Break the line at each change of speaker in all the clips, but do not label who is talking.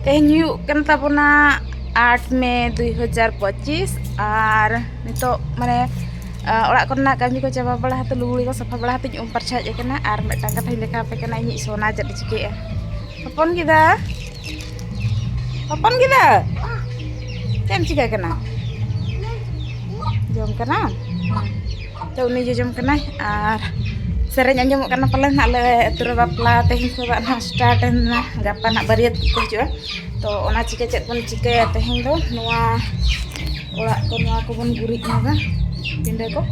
तेहन kan tabuna 8 Mei 2025 আর নিতো মানে orang korna kami ko coba belah tu luli ko safa belah tu percaya kena ar metang kata ini kape kena ini sona jadi cike ya apon kita tem cike kena jom kena jauh ni jom kena ar sering anjam karena paling nak le tur bapla teh ko na start na gapa nak bariat ko jo to ona cike cet pun cike teh do noa orang korna ko pun gurik naga pindah ko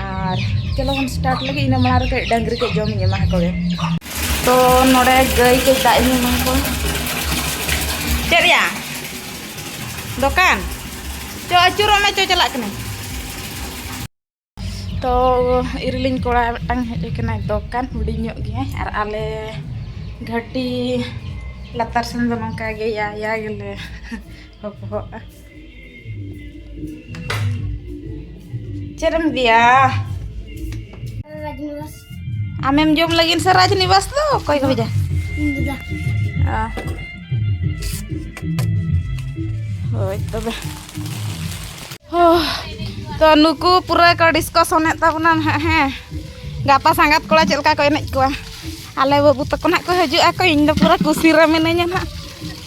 R kalau start lagi ina malar ke dangri ke jom ni mah ko to nore gai ke tak ini mah ko cek ya dokan co acur me co celak kena to iriling kora tang kena dokan hudinyo ge ar ale ghati latar sen mangka ge ya gele ho Cerem dia. Amem jom lagi seraj nih bas tuh, koi kau aja. Oh itu be. Tuh nuku pura kau diskus onek tahunan he. Gak pas sangat kola celka kau enek kau. Ale babu tekun aku haju aku indo pura kusira menanya nak.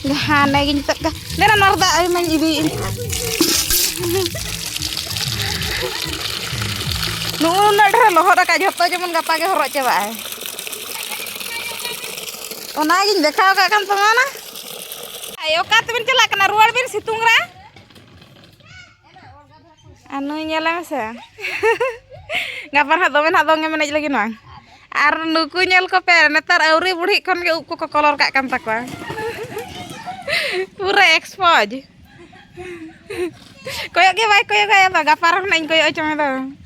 Gak aneh gini tak. Dera narda ayo main ini. Nuna dah lohor ka joto jemun gapa ge horok coba ai. Ona gin dekhao ka kan pamana. Ayo ka tumin celak kena ruar bir situng ra. Anu nyala masa. Gapa ha domen ha donge menaj lagi nang. Ar nuku nyel ko per netar auri budi kon ge uku ko kolor ka kan takwa. Pura expose. Koyok ge baik koyok ya ta gapa ra nain koyok cuma to.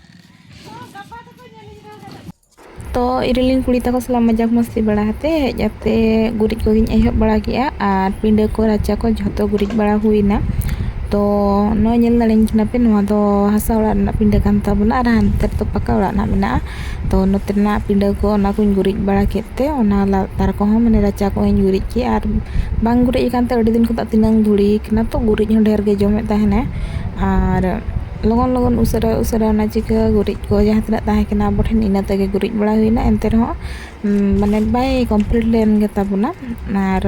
तो इरिलिंग कुड़ी तक सला मजाक मस्ती बड़ा हते जाते गुरिज को गिन एहब बड़ा किया और पिंडे को राचा को झोतो गुरिज बड़ा हुईना तो no ñel naleng kinape no do hasa ora na pindah kan tabuna ara hanter to paka ora na mena to no terna pindah ko na kun gurit bara kete ona la tar ko ho mane racha ko hin gurit ki ar bang gurit kan te adi din ko tak tinang dhuri kena to gurit ho der ge jome tahena ar logon usara na chika gurit ko jahan tina tahe kena boten ina tege gurit bala huina enter ho mane bai complete len ge tabuna ar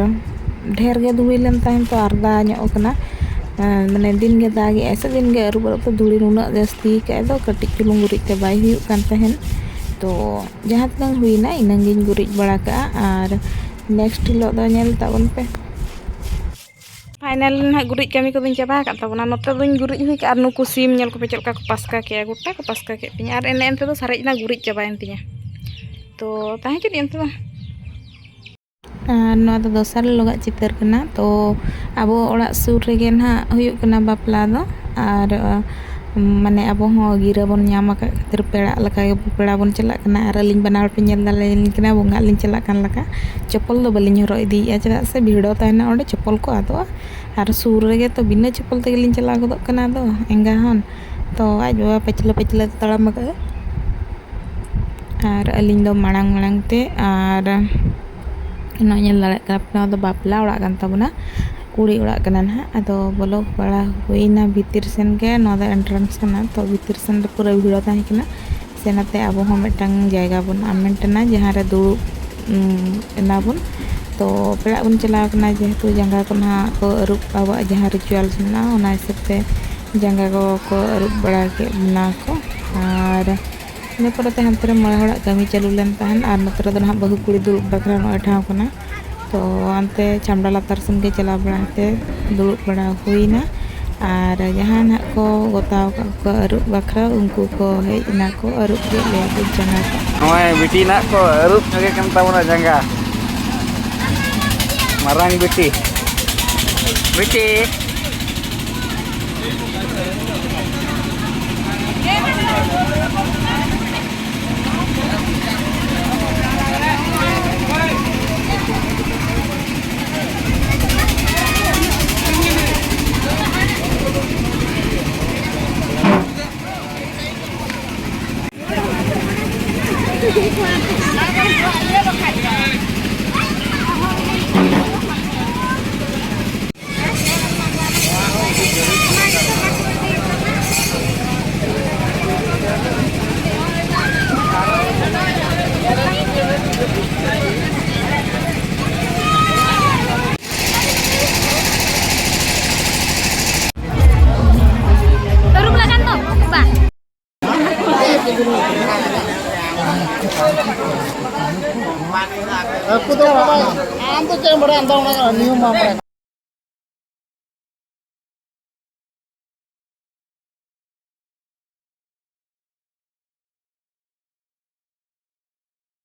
ढेर ge धुई len tahen to arda nyo kana mane din ge dagi esa din ge aru to dhuli nuna jasti ka do katik chulung gurit te bai hu kan tahen to jahan tina huina inang gin gurit bala ka ar next lo do nyel tabun pe Final na gurit kami ko din coba kan tabuna note din gurit hui ka anu kusim nyel ko pecel ka paska ke gutta ko paska ke pinya ar ene ente to saraj na gurit coba intinya to tahe jadi ente lah no do dosar loga chitar kena to abo orak sur rege na huyuk kena bapla do ar mane abo ho gira bon nyama ka khatir pera laka ge pera bon celak kena ar aling banal pinyel dalin kena bonga aling celak kan laka chopol do balin horo idi ya cheda se bhido tahena onde chopol ko ado ar sur rege to bina chopol te gelin celak godok kena do enga hon to aj bawa pecele talam ka ar aling do marang te ar no nyel dalek kapna do bapla orak kan tabuna kuri orak kana na ado bolok bala huina bitir sen ke no da entrance kana to bitir sen de pura bhido tahe kena senate abo ho metang jayga bon amentena jahan re du ena bon to pera bon chala kana jehetu jangga kona ko arup awa jahan ritual sena ona hisabte jangga ko arup bada ke na ko ar ne porate hantere mole horak kami chalu len tahan ar notre do na bahu kuri duluk bakra no etha kana तो अंते चामड़ा लातार सन के चला बड़ाते दुड़ुब बड़ा हुईना और जहाँ ना को गोताव को अरुप बखरा उनको को हेज ना को अरुप के ले जंगा को ओए बिटी ना को अरुप के कम तावना जंगा marang बिटी
am to chem bada anda ona nium ma